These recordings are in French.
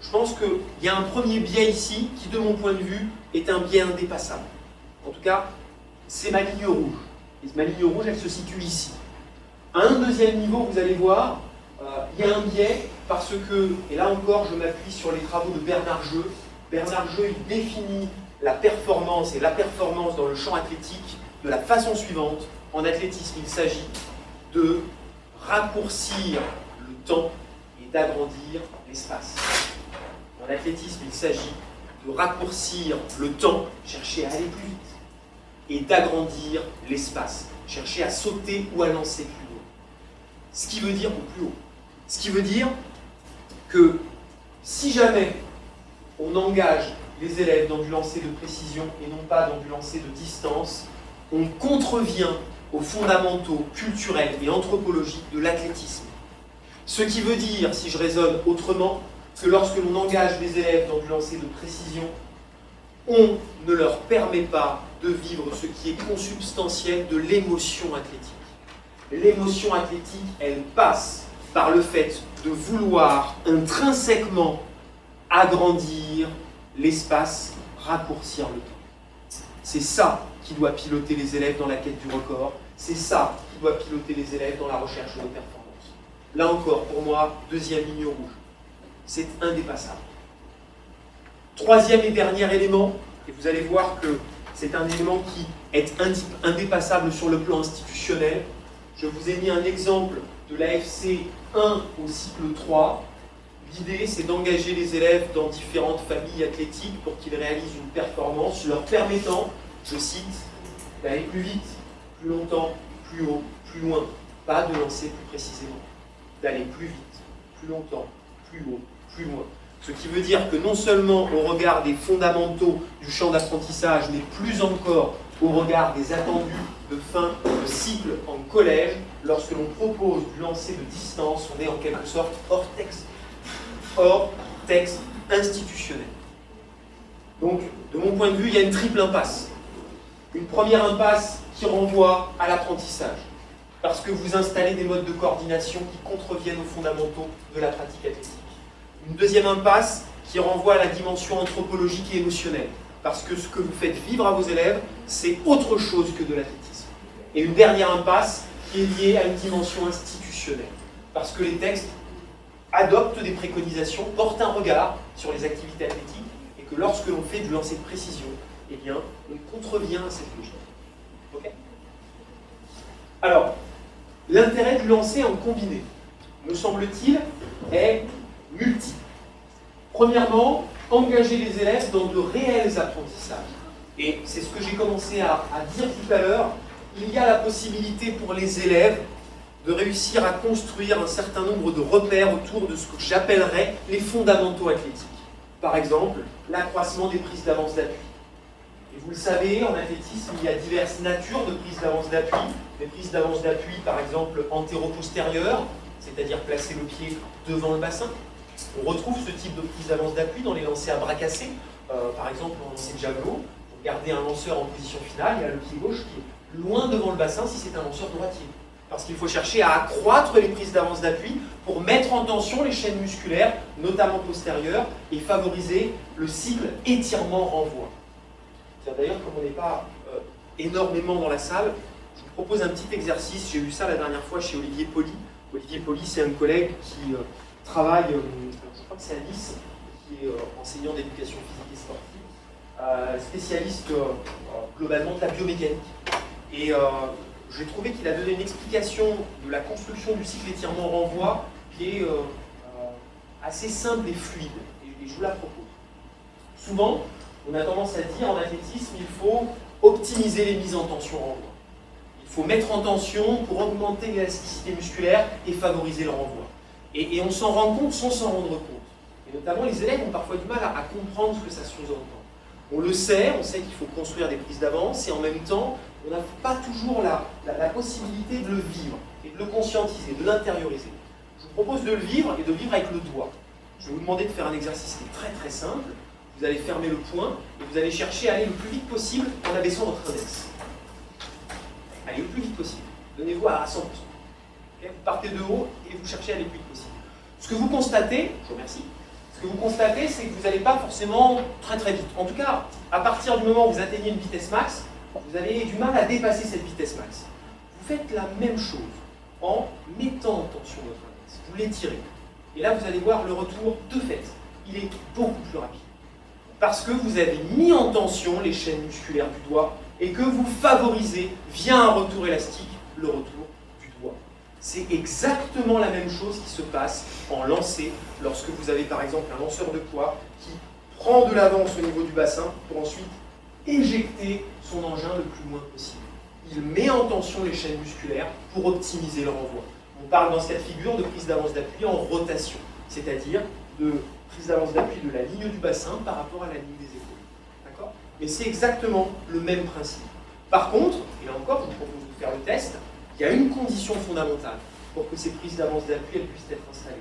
je pense qu'il y a un premier biais ici qui, de mon point de vue, est un biais indépassable. En tout cas, c'est ma ligne rouge. Et ma ligne rouge, elle se situe ici. À un deuxième niveau, vous allez voir, il y a un biais parce que, et là encore, je m'appuie sur les travaux de Bernard Jeu. Bernard Jeu, il définit la performance et la performance dans le champ athlétique de la façon suivante. En athlétisme, il s'agit de raccourcir le temps et d'agrandir l'espace. En athlétisme, il s'agit de raccourcir le temps, chercher à aller plus vite, et d'agrandir l'espace, chercher à sauter ou à lancer plus haut. Ce qui veut dire, ou plus haut, ce qui veut dire que si jamais on engage les élèves dans du lancer de précision et non pas dans du lancer de distance, on contrevient aux fondamentaux culturels et anthropologiques de l'athlétisme. Ce qui veut dire, si je raisonne autrement, que lorsque l'on engage les élèves dans du lancer de précision, on ne leur permet pas de vivre ce qui est consubstantiel de l'émotion athlétique. L'émotion athlétique, elle passe par le fait de vouloir intrinsèquement agrandir l'espace, raccourcir le temps. C'est ça qui doit piloter les élèves dans la quête du record, c'est ça qui doit piloter les élèves dans la recherche de performance. Là encore, pour moi, deuxième ligne rouge. C'est indépassable. Troisième et dernier élément, et vous allez voir que c'est un élément qui est indépassable sur le plan institutionnel. Je vous ai mis un exemple de l'AFC 1 au cycle 3. L'idée, c'est d'engager les élèves dans différentes familles athlétiques pour qu'ils réalisent une performance leur permettant, je cite, d'aller plus vite, plus longtemps, plus haut, plus loin, pas de lancer plus précisément, d'aller plus vite, plus longtemps, plus haut, plus loin. Ce qui veut dire que non seulement au regard des fondamentaux du champ d'apprentissage, mais plus encore au regard des attendus de fin de cycle en collège, lorsque l'on propose du lancer de distance, on est en quelque sorte hors texte institutionnel. Donc, de mon point de vue, il y a une triple impasse. Une première impasse qui renvoie à l'apprentissage, parce que vous installez des modes de coordination qui contreviennent aux fondamentaux de la pratique athlétique. Une deuxième impasse qui renvoie à la dimension anthropologique et émotionnelle, parce que ce que vous faites vivre à vos élèves, c'est autre chose que de l'athlétisme. Et une dernière impasse qui est liée à une dimension institutionnelle, parce que les textes adoptent des préconisations, portent un regard sur les activités athlétiques, et que lorsque l'on fait du lancer de précision, eh bien, on contrevient à cette logique. Okay ? Alors, l'intérêt du lancer en combiné, me semble-t-il, est multiple. Premièrement, engager les élèves dans de réels apprentissages. Et c'est ce que j'ai commencé à dire tout à l'heure, il y a la possibilité pour les élèves de réussir à construire un certain nombre de repères autour de ce que j'appellerais les fondamentaux athlétiques. Par exemple, l'accroissement des prises d'avance d'appui. Et vous le savez, en athlétisme, il y a diverses natures de prises d'avance d'appui. Des prises d'avance d'appui, par exemple, antéro-postérieures, c'est-à-dire placer le pied devant le bassin. On retrouve ce type de prise d'avance d'appui dans les lancers à bras cassés. Par exemple, en lancer de javelot, vous regardez un lanceur en position finale, il y a le pied gauche qui est loin devant le bassin si c'est un lanceur droitier. Parce qu'il faut chercher à accroître les prises d'avance d'appui pour mettre en tension les chaînes musculaires, notamment postérieures, et favoriser le cycle étirement-renvoi. D'ailleurs, comme on n'est pas énormément dans la salle, je vous propose un petit exercice. J'ai vu ça la dernière fois chez Olivier Poli. Olivier Poli, c'est un collègue qui travaille, je crois que c'est à Nice, qui est enseignant d'éducation physique et sportive, spécialiste globalement de la biomécanique. Et j'ai trouvé qu'il a donné une explication de la construction du cycle étirement-renvoi qui est assez simple et fluide. Et je vous la propose. Souvent, on a tendance à dire en athlétisme, il faut optimiser les mises en tension renvoi. Il faut mettre en tension pour augmenter l'élasticité musculaire et favoriser le renvoi. Et on s'en rend compte sans s'en rendre compte. Et notamment, les élèves ont parfois du mal à comprendre ce que ça sous-entend. On le sait, on sait qu'il faut construire des prises d'avance, et en même temps, on n'a pas toujours la possibilité de le vivre, et de le conscientiser, de l'intérioriser. Je vous propose de le vivre, et de le vivre avec le doigt. Je vais vous demander de faire un exercice qui est très très simple. Vous allez fermer le poing, et vous allez chercher à aller le plus vite possible en abaissant votre index. Allez le plus vite possible. Donnez-vous à 100%. Okay, vous partez de haut, et vous cherchez à aller le plus vite possible. Ce que vous constatez, je vous remercie, ce que vous constatez, c'est que vous n'allez pas forcément très très vite. En tout cas, à partir du moment où vous atteignez une vitesse max, vous avez du mal à dépasser cette vitesse max. Vous faites la même chose en mettant en tension votre index. Vous l'étirez. Et là, vous allez voir le retour de fait. Il est beaucoup plus rapide. Parce que vous avez mis en tension les chaînes musculaires du doigt et que vous favorisez, via un retour élastique, le retour du doigt. C'est exactement la même chose qui se passe en lancer lorsque vous avez par exemple un lanceur de poids qui prend de l'avance au niveau du bassin pour ensuite éjecter son engin le plus loin possible. Il met en tension les chaînes musculaires pour optimiser le renvoi. On parle dans ce cas de figure de prise d'avance d'appui en rotation, c'est-à-dire de prise d'avance d'appui de la ligne du bassin par rapport à la ligne des épaules. D'accord ? Mais c'est exactement le même principe. Par contre, et là encore, je vous propose de faire le test, il y a une condition fondamentale pour que ces prises d'avance d'appui puissent être installées.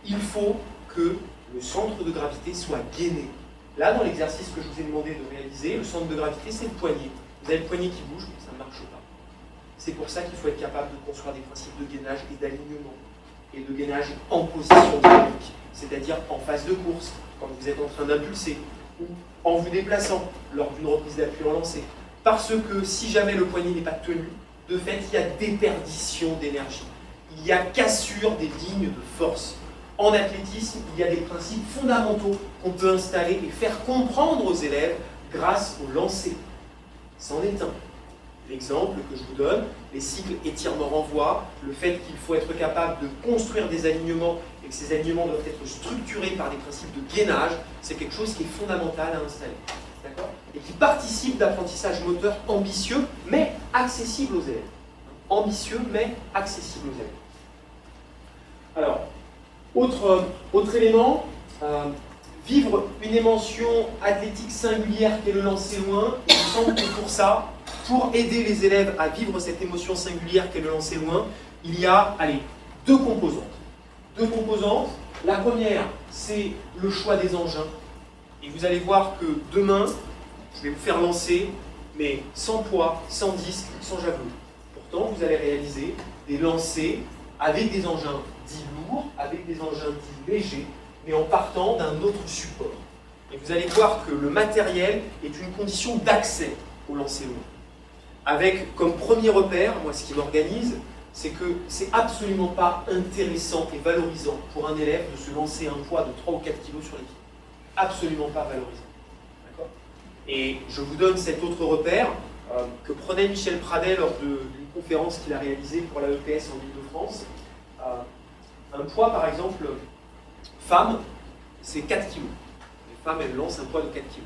Il faut que le centre de gravité soit gainé. Là, dans l'exercice que je vous ai demandé de réaliser, le centre de gravité, c'est le poignet. Vous avez le poignet qui bouge, mais ça ne marche pas. C'est pour ça qu'il faut être capable de construire des principes de gainage et d'alignement, et de gainage en position dynamique, c'est-à-dire en phase de course, quand vous êtes en train d'impulser, ou en vous déplaçant lors d'une reprise d'appui en lancé. Parce que si jamais le poignet n'est pas tenu, de fait, il y a déperdition d'énergie. Il y a cassure des lignes de force. En athlétisme, il y a des principes fondamentaux qu'on peut installer et faire comprendre aux élèves grâce au lancer. C'en est un. L'exemple que je vous donne, les cycles étirement-renvoi, le fait qu'il faut être capable de construire des alignements et que ces alignements doivent être structurés par des principes de gainage, c'est quelque chose qui est fondamental à installer. D'accord ? Et qui participe d'apprentissage moteur ambitieux, mais accessible aux élèves. Ambitieux, mais accessible aux élèves. Alors, autre élément, vivre une émotion athlétique singulière qu'est le lancer loin. Il me semble que pour ça, pour aider les élèves à vivre cette émotion singulière qu'est le lancer loin, il y a, deux composantes. Deux composantes. La première, c'est le choix des engins. Et vous allez voir que demain, je vais vous faire lancer, mais sans poids, sans disque, sans javelot. Pourtant, vous allez réaliser des lancers avec des engins dits lourds, avec des engins dits légers, mais en partant d'un autre support. Et vous allez voir que le matériel est une condition d'accès au lancer loin. Avec comme premier repère, moi ce qui m'organise, c'est que c'est absolument pas intéressant et valorisant pour un élève de se lancer un poids de 3 ou 4 kg sur les pieds. Absolument pas valorisant. D'accord ? Et je vous donne cet autre repère que prenait Michel Pradet lors d'une conférence qu'il a réalisée pour la EPS en Ile-de-France. Un poids, par exemple, femme, c'est 4 kg. Les femmes, elles lancent un poids de 4 kg.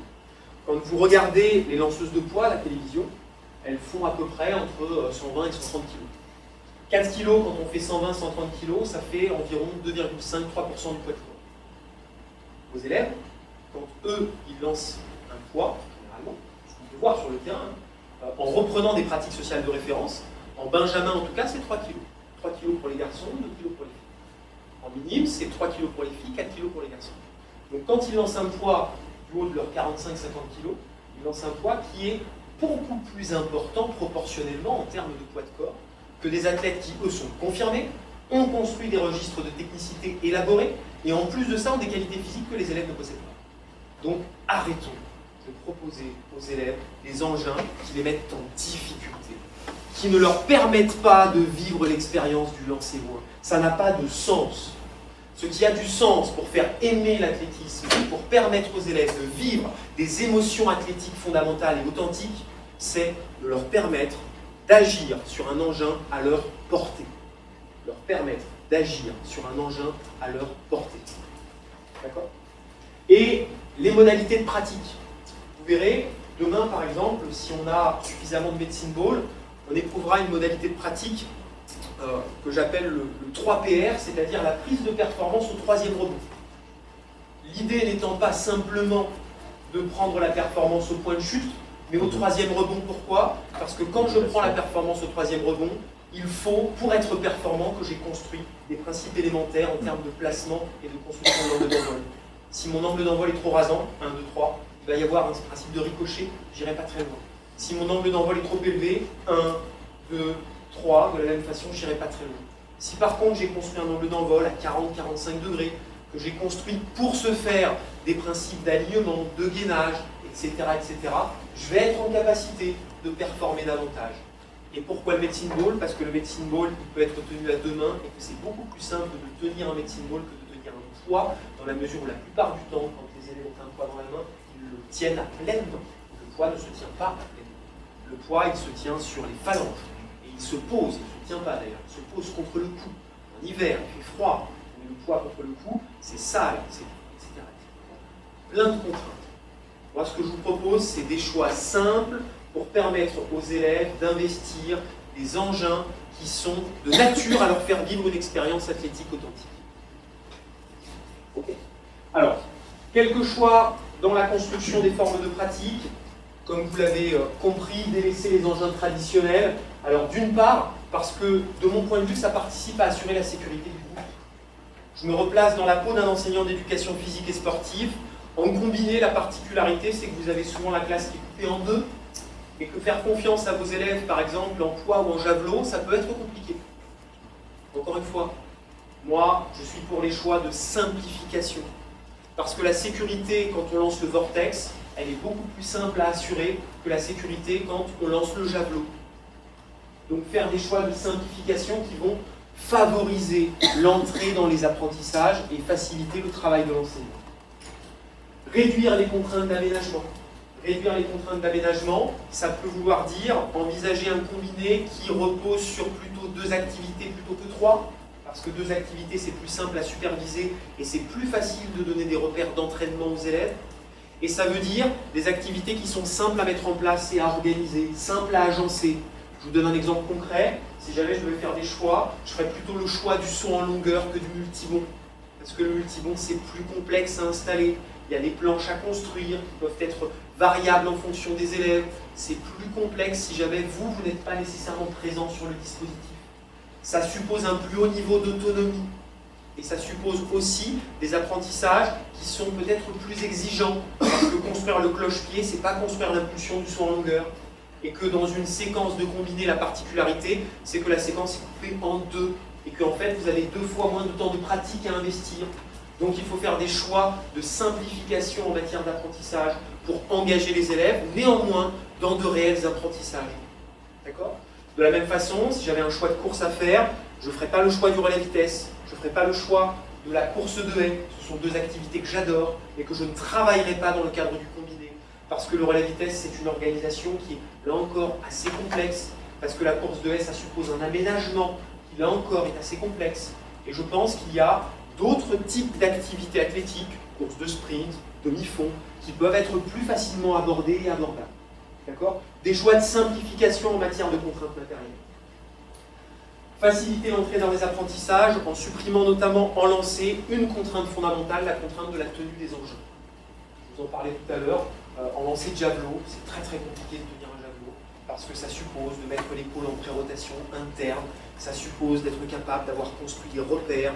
Quand vous regardez les lanceuses de poids à la télévision, elles font à peu près entre 120 et 130 kg. 4 kg, quand on fait 120, 130 kg, ça fait environ 2,5-3% du poids de corps. Vos élèves, quand eux, ils lancent un poids, généralement, ce qu'on peut voir sur le terrain, en reprenant des pratiques sociales de référence, en benjamin en tout cas, c'est 3 kg. 3 kg pour les garçons, 2 kg pour les filles. En minime, c'est 3 kg pour les filles, 4 kg pour les garçons. Donc quand ils lancent un poids du haut de leurs 45-50 kg, ils lancent un poids qui est beaucoup plus important proportionnellement en termes de poids de corps que des athlètes qui, eux, sont confirmés, ont construit des registres de technicité élaborés et en plus de ça ont des qualités physiques que les élèves ne possèdent pas. Donc arrêtons de proposer aux élèves des engins qui les mettent en difficulté, qui ne leur permettent pas de vivre l'expérience du lancer loin. Ça n'a pas de sens. Ce qui a du sens pour faire aimer l'athlétisme, pour permettre aux élèves de vivre des émotions athlétiques fondamentales et authentiques, c'est de leur permettre d'agir sur un engin à leur portée. Leur permettre d'agir sur un engin à leur portée. D'accord ? Et les modalités de pratique. Vous verrez, demain par exemple, si on a suffisamment de médecine ball, on éprouvera une modalité de pratique que j'appelle le 3PR, c'est-à-dire la prise de performance au troisième rebond. L'idée n'étant pas simplement de prendre la performance au point de chute, mais au troisième rebond. Pourquoi ? Parce que quand je prends la performance au troisième rebond, il faut, pour être performant, que j'ai construit des principes élémentaires en termes de placement et de construction de l'angle d'envol. Si mon angle d'envol est trop rasant, 1, 2, 3, il va y avoir un principe de ricochet, je n'irai pas très loin. Si mon angle d'envol est trop élevé, 1, 2, 3, de la même façon, je n'irai pas très loin. Si par contre j'ai construit un angle d'envol à 40-45 degrés, que j'ai construit pour ce faire des principes d'alignement, de gainage, etc., je vais être en capacité de performer davantage. Et pourquoi le medicine ball? Parce que le medicine ball, il peut être tenu à deux mains et que c'est beaucoup plus simple de tenir un medicine ball que de tenir un poids, dans la mesure où la plupart du temps, quand les élèves ont un poids dans la main, ils le tiennent à pleine main. Le poids ne se tient pas à pleine main. Le poids, il se tient sur les phalanges. Et il se pose, il ne se tient pas d'ailleurs, il se pose contre le cou. En hiver, il fait froid, mais le poids contre le cou, c'est sale, etc. Plein de contraintes. Moi, ce que je vous propose, c'est des choix simples pour permettre aux élèves d'investir des engins qui sont de nature à leur faire vivre une expérience athlétique authentique. Okay. Alors, quelques choix dans la construction des formes de pratique. Comme vous l'avez compris, délaisser les engins traditionnels. Alors, d'une part, parce que, de mon point de vue, ça participe à assurer la sécurité du groupe. Je me replace dans la peau d'un enseignant d'éducation physique et sportive. En combiné, la particularité, c'est que vous avez souvent la classe qui est coupée en deux, et que faire confiance à vos élèves, par exemple, en poids ou en javelot, ça peut être compliqué. Encore une fois, moi, je suis pour les choix de simplification. Parce que la sécurité, quand on lance le vortex, elle est beaucoup plus simple à assurer que la sécurité quand on lance le javelot. Donc faire des choix de simplification qui vont favoriser l'entrée dans les apprentissages et faciliter le travail de l'enseignant. Réduire les contraintes d'aménagement. Réduire les contraintes d'aménagement, ça peut vouloir dire envisager un combiné qui repose sur plutôt 2 activités plutôt que 3, parce que 2 activités c'est plus simple à superviser et c'est plus facile de donner des repères d'entraînement aux élèves. Et ça veut dire des activités qui sont simples à mettre en place et à organiser, simples à agencer. Je vous donne un exemple concret. Si jamais je devais faire des choix, je ferais plutôt le choix du saut en longueur que du multibond. Parce que le multibond, c'est plus complexe à installer. Il y a des planches à construire qui peuvent être variables en fonction des élèves. C'est plus complexe si jamais vous n'êtes pas nécessairement présent sur le dispositif. Ça suppose un plus haut niveau d'autonomie. Et ça suppose aussi des apprentissages qui sont peut-être plus exigeants. Parce que construire le cloche-pied, c'est pas construire l'impulsion du saut en longueur. Et que dans une séquence de combiné, la particularité, c'est que la séquence est coupée en 2. Et qu'en fait, vous avez 2 fois moins de temps de pratique à investir. Donc il faut faire des choix de simplification en matière d'apprentissage pour engager les élèves, néanmoins dans de réels apprentissages. D'accord? De la même façon, si j'avais un choix de course à faire, je ne ferais pas le choix du relais vitesse, je ne ferais pas le choix de la course de haie. Ce sont 2 activités que j'adore et que je ne travaillerai pas dans le cadre du combiné. Parce que le relais vitesse, c'est une organisation qui est là encore assez complexe, parce que la course de haie, ça suppose un aménagement qui là encore est assez complexe. Et je pense qu'il y a d'autres types d'activités athlétiques, courses de sprint, demi-fond, qui peuvent être plus facilement abordées et abordables. D'accord? Des choix de simplification en matière de contraintes matérielles. Faciliter l'entrée dans les apprentissages en supprimant notamment en lancer une contrainte fondamentale, la contrainte de la tenue des engins. Je vous en parlais tout à l'heure, en lancer de javelot, c'est très compliqué de tenir un javelot, parce que ça suppose de mettre l'épaule en pré-rotation interne, ça suppose d'être capable d'avoir construit des repères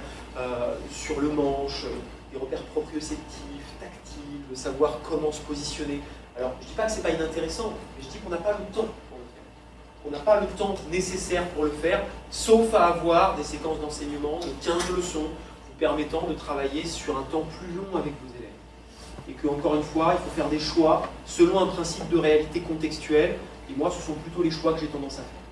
sur le manche, des repères proprioceptifs, tactiles, de savoir comment se positionner. Alors, je ne dis pas que ce n'est pas inintéressant, mais je dis qu'on n'a pas le temps pour le faire. On n'a pas le temps nécessaire pour le faire, sauf à avoir des séquences d'enseignement de 15 leçons vous permettant de travailler sur un temps plus long avec vos élèves. Et qu'encore une fois, il faut faire des choix selon un principe de réalité contextuelle, et moi, ce sont plutôt les choix que j'ai tendance à faire.